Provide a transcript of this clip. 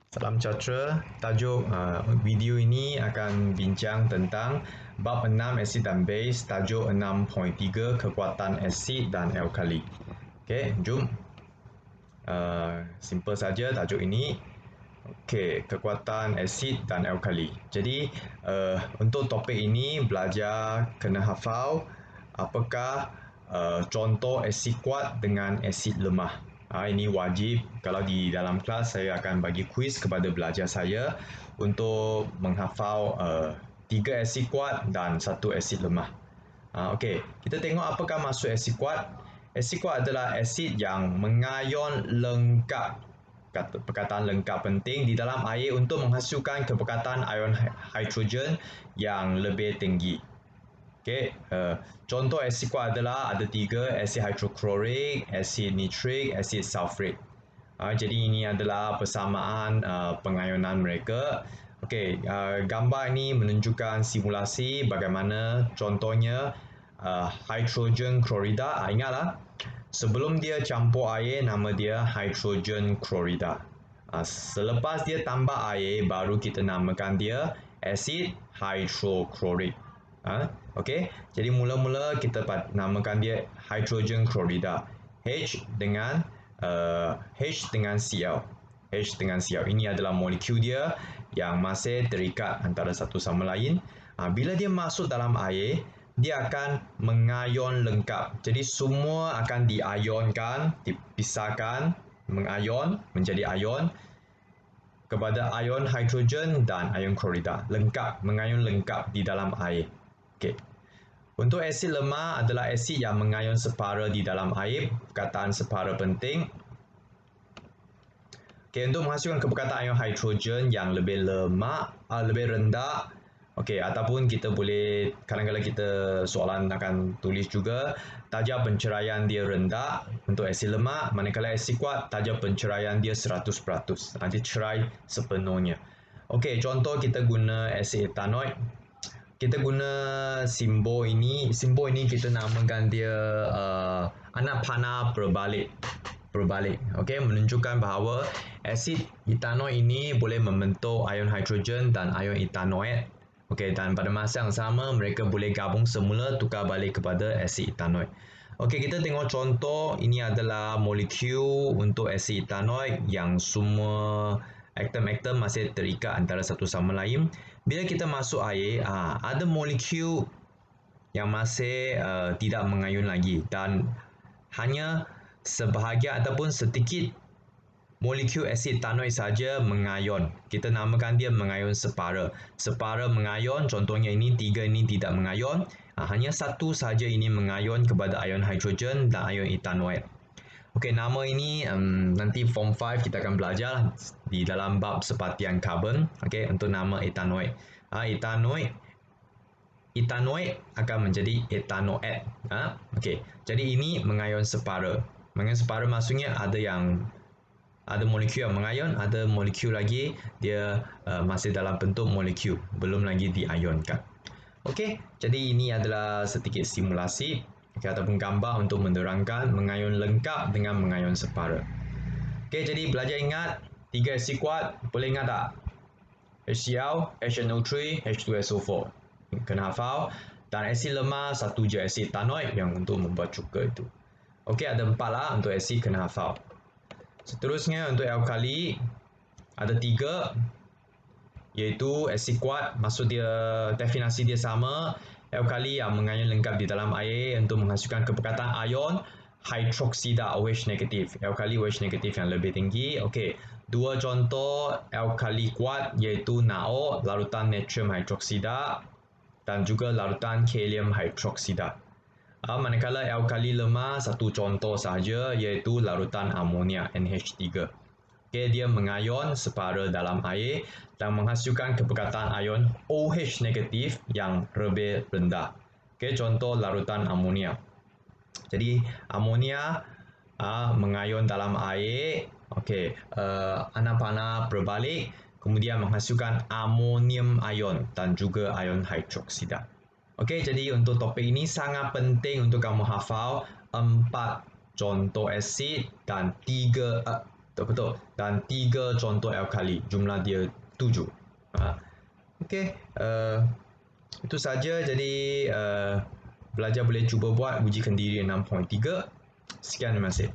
Salam sejahtera. Tajuk video ini akan bincang tentang bab 6 asid dan base, tajuk 6.3 kekuatan asid dan alkali. Okey, jom. Simple saja tajuk ini. Okey, kekuatan asid dan alkali. Jadi, untuk topik ini belajar kena hafal apakah contoh asid kuat dengan asid lemah. Ini wajib. Kalau di dalam kelas saya akan bagi kuis kepada pelajar saya untuk menghafal 3 asid kuat dan 1 asid lemah. Okey, kita tengok apakah maksud asid kuat. Asid kuat adalah asid yang mengayon lengkap. Perkataan lengkap penting di dalam air untuk menghasilkan kepekatan ion hidrogen yang lebih tinggi. Okey, contoh asid kuat adalah ada 3, asid hidroklorik, asid nitrik, asid sulfurik. Jadi ini adalah persamaan pengayonan mereka. Okey, gambar ini menunjukkan simulasi bagaimana contohnya hidrogen klorida. Ingatlah, sebelum dia campur air nama dia hidrogen klorida. Selepas dia tambah air baru kita namakan dia asid hidroklorik. Okey, jadi mula-mula kita namakan dia hidrogen klorida. H dengan Cl. H dengan Cl. Ini adalah molekul dia yang masih terikat antara satu sama lain. Bila dia masuk dalam air, dia akan mengayon lengkap. Jadi semua akan diayonkan, dipisahkan, mengayon menjadi ion kepada ion hidrogen dan ion klorida. Lengkap, mengayon lengkap di dalam air. Okey. Untuk asid lemah adalah asid yang mengayon separa di dalam air. Perkataan separa penting. Okey, untuk menghasilkan kepekatan ion hidrogen yang lebih lemak, lebih rendah. Okey, ataupun kita boleh, kadang-kadang kita soalan akan tulis juga darjah penceraian dia rendah untuk asid lemak, manakala asid kuat darjah penceraian dia 100%. Dia cerai sepenuhnya. Okey, contoh kita guna asid etanoik. Kita guna simbol ini kita namakan dia anak panah berbalik. Okey, menunjukkan bahawa asid etanoik ini boleh membentuk ion hidrogen dan ion etanoik. Okey, dan pada masa yang sama mereka boleh gabung semula tukar balik kepada asid etanoik. Okey, kita tengok contoh. Ini adalah molekul untuk asid etanoik yang semua atom-atom masih terikat antara satu sama lain. Bila kita masuk air, ada molekul yang masih tidak mengayun lagi dan hanya sebahagian ataupun sedikit molekul asid etanoik saja mengayon. Kita namakan dia mengayon separa. Separa mengayon, contohnya ini, 3 ini tidak mengayon. Hanya satu saja ini mengayon kepada ion hidrogen dan ion etanoik. Okey, nama ini nanti form 5 kita akan belajar di dalam bab sepatian karbon. Okey, untuk nama etanoik. Etanoik akan menjadi etanoat. Okey, jadi ini mengayon separa. Mengayon separa maksudnya ada molekul yang mengayon, ada molekul lagi dia masih dalam bentuk molekul, belum lagi diayonkan. Okey, jadi ini adalah sedikit simulasi ataupun gambar untuk menerangkan mengayon lengkap dengan mengayon separa. Okey, jadi belajar ingat 3 asid kuat, boleh ingat tak? HCl, HNO3, H2SO4. Kena hafal. Dan asid lemah satu je, asid etanoik yang untuk membuat cuka itu. Okey, ada 4 lah untuk asid kena hafal. Seterusnya untuk alkali ada 3, iaitu asid kuat, maksud dia definisi dia sama. Alkali yang mengayon lengkap di dalam air untuk menghasilkan kepekatan ion hidroksida OH negatif. Alkali OH negatif yang lebih tinggi. Okey, 2 contoh alkali kuat iaitu NaO, larutan natrium hidroksida, dan juga larutan kalium hidroksida. Manakala alkali lemah, satu contoh sahaja iaitu larutan amonia NH3. Okay, dia mengayon separa dalam air dan menghasilkan kepekatan ion OH negatif yang lebih rendah. Okay, contoh larutan amonia. Jadi amonia mengayon dalam air. Okay, anak panah berbalik, kemudian menghasilkan amonium ion dan juga ion hidroksida. Okey, jadi untuk topik ini sangat penting untuk kamu hafal 4 contoh asid dan 3 betul. Dan 3 contoh alkali, jumlah dia 7. Okey, itu saja. Jadi belajar boleh cuba buat uji kendiri 6.3. Sekian, terima kasih.